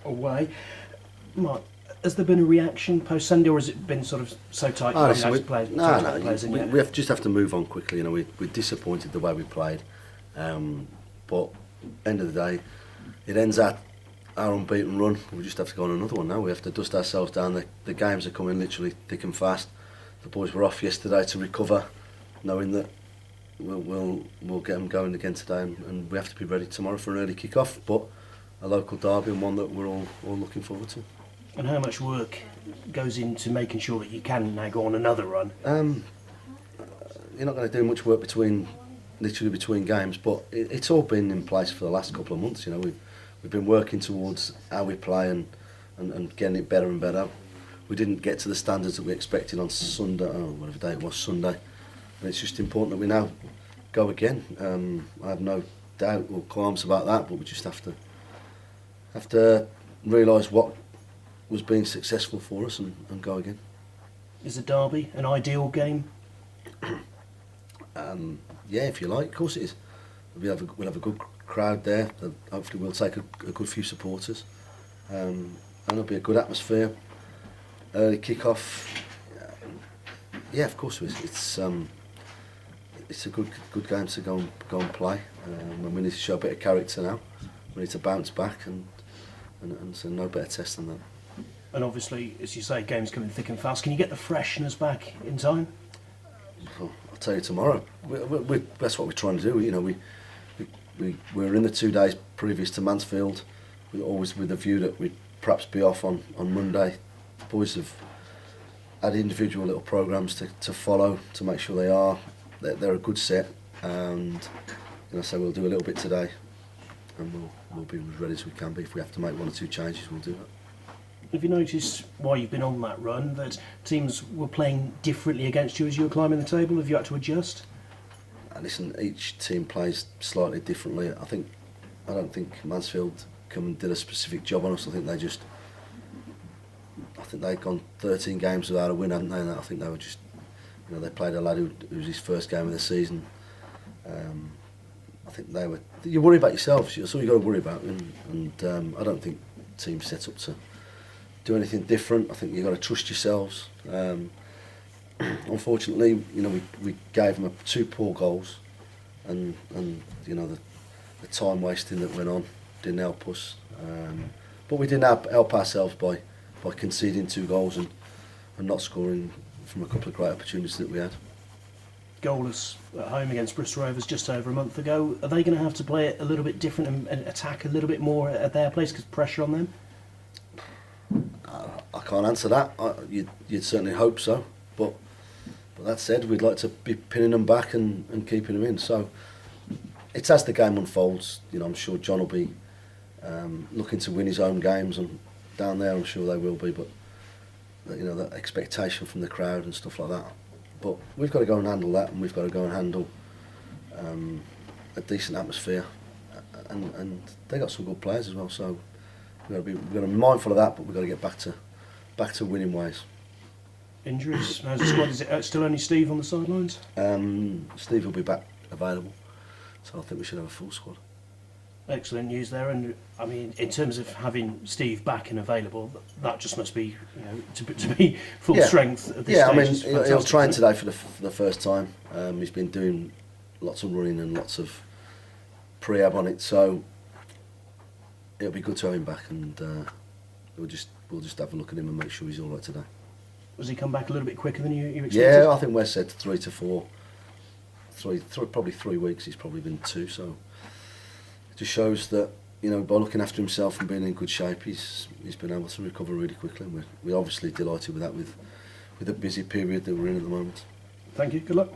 away. Mark, has there been a reaction post Sunday, or has it been sort of so tight? We just have to move on quickly. You know, we're disappointed the way we played, but end of the day, it ends at our unbeaten run. We just have to go on another one now. We have to dust ourselves down. The games are coming literally thick and fast. The boys were off yesterday to recover, knowing that we'll get them going again today, and we have to be ready tomorrow for an early kick-off, but a local derby and one that we're all looking forward to. And how much work goes into making sure that you can now go on another run? You're not going to do much work between games, but it's all been in place for the last couple of months. You know, we've been working towards how we play and getting it better and better. We didn't get to the standards that we expected on Sunday, whatever day it was, Sunday, and it's just important that we now go again. I have no doubt or qualms about that, but we just have to realise what was being successful for us and go again. Is a derby an ideal game? Yeah, if you like, of course it is. We'll have a good crowd there. Hopefully we'll take a good few supporters, and it'll be a good atmosphere. Early kick-off. Yeah, of course it is. It's a good game to go and play. We need to show a bit of character now. We need to bounce back, and so no better test than that. And obviously, as you say, games coming thick and fast. Can you get the freshness back in time? Well, I'll tell you tomorrow. That's what we're trying to do. You know, we're in the 2 days previous to Mansfield. We always with the view that we'd perhaps be off on Monday. The boys have had individual little programmes to follow to make sure they're a good set, and so we'll do a little bit today, and we'll be as ready as we can be. If we have to make 1 or 2 changes, we'll do that. Have you noticed, while you've been on that run, that teams were playing differently against you as you were climbing the table? Have you had to adjust? Listen, each team plays slightly differently. I don't think Mansfield come and did a specific job on us. I think they'd gone 13 games without a win, hadn't they? And I think they were just, they played a lad who was his first game of the season. I think you worry about yourselves. That's all you've got to worry about. And I don't think teams set up to do anything different. I think you've got to trust yourselves. Unfortunately, we gave them 2 poor goals, and the time wasting that went on didn't help us. But we didn't help ourselves by conceding 2 goals and not scoring from a couple of great opportunities that we had. Goalless at home against Bristol Rovers just over a month ago. Are they going to have to play it a little bit different and attack a little bit more at their place because pressure on them? I can't answer that. You'd certainly hope so, but that said, we'd like to be pinning them back and keeping them in. So it's as the game unfolds. I'm sure John will be looking to win his own games, and down there I'm sure they will be. But that expectation from the crowd and stuff like that. But we've got to go and handle that, and we've got to go and handle a decent atmosphere, and they got some good players as well. So we've got to be mindful of that, but we've got to get back to winning ways. Injuries? How's the squad? Is it still only Steve on the sidelines? Steve will be back available, so I think we should have a full squad. Excellent news there, and I mean, in terms of having Steve back and available, that just must be, to be full strength at this stage. I mean, he'll train today for the first time. He's been doing lots of running and lots of prehab on it, so it'll be good to have him back, and we'll just have a look at him and make sure he's all right today. Has he come back a little bit quicker than you expected? Yeah, I think Wes said 3 to 4. Probably 3 weeks. He's probably been 2, so it just shows that by looking after himself and being in good shape, he's been able to recover really quickly. And we're obviously delighted with that, with the busy period that we're in at the moment. Thank you. Good luck.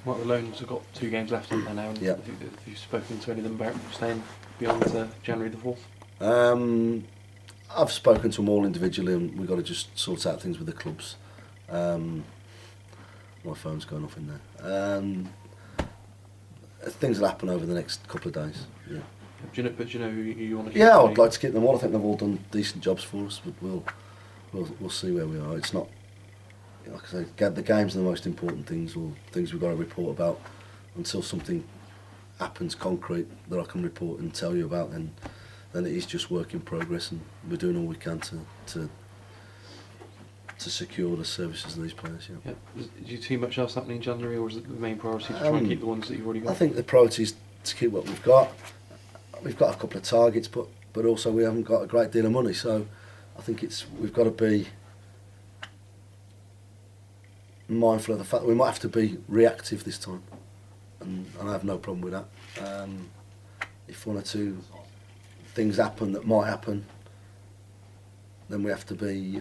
Well, the loans have got 2 games left on there now. And have you spoken to any of them about staying beyond January the 4th? I've spoken to them all individually, and we've got to just sort out things with the clubs. My phone's going off in there. Things will happen over the next couple of days. Yeah. Do you know who you want to keep? Yeah, I'd like to keep them all. I think they've all done decent jobs for us, but we'll see where we are. It's not, like I say, the games are the most important things, or things we've got to report about. Until something happens concrete that I can report and tell you about, then then it is just work in progress, and we're doing all we can to secure the services of these players. Yeah. Yeah. Do you see much else happening in January, or is it the main priority to try and keep the ones that you've already got? I think the priority is to keep what we've got. We've got a couple of targets, but also we haven't got a great deal of money, so I think we've got to be mindful of the fact that we might have to be reactive this time, and I have no problem with that. If one or two things happen that might happen, then we have to be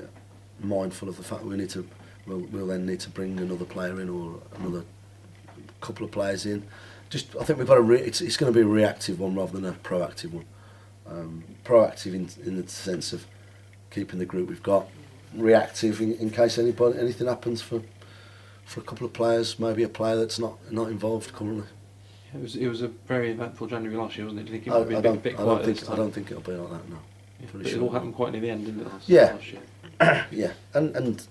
mindful of the fact that we'll then need to bring another player in, or another couple of players in. I think we've got it's going to be a reactive one rather than a proactive one. Proactive in the sense of keeping the group we've got. Reactive in case anything happens for a couple of players, maybe a player that's not involved currently. It was a very eventful January last year, wasn't it? Do you think it might be a bit quiet this time? I don't think it'll be like that, no. Yeah, but it all happened quite near the end, didn't it? Last year? Yeah, and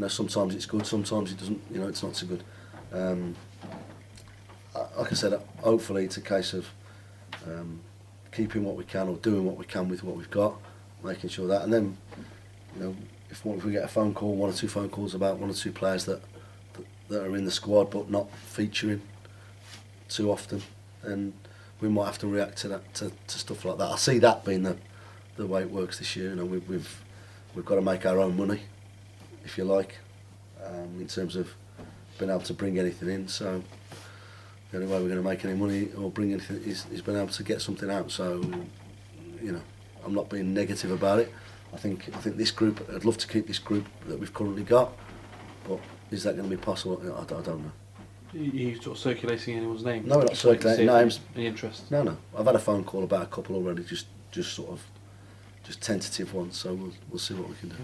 sometimes it's good, sometimes it doesn't. It's not so good. Like I said, hopefully it's a case of keeping what we can, or doing what we can with what we've got, making sure that, and then if we get a phone call, one or two phone calls about one or two players that are in the squad but not featuring too often, and we might have to react to that, to stuff like that. I see that being the way it works this year. We've got to make our own money, if you like, in terms of being able to bring anything in. So the only way we're going to make any money or bring anything is being able to get something out. So I'm not being negative about it. I think this group, I'd love to keep this group that we've currently got, but is that going to be possible? I don't know. Are you sort of circulating anyone's name? No, we're not circulating names. Any interest? No. I've had a phone call about a couple already, just tentative ones. So we'll see what we can do.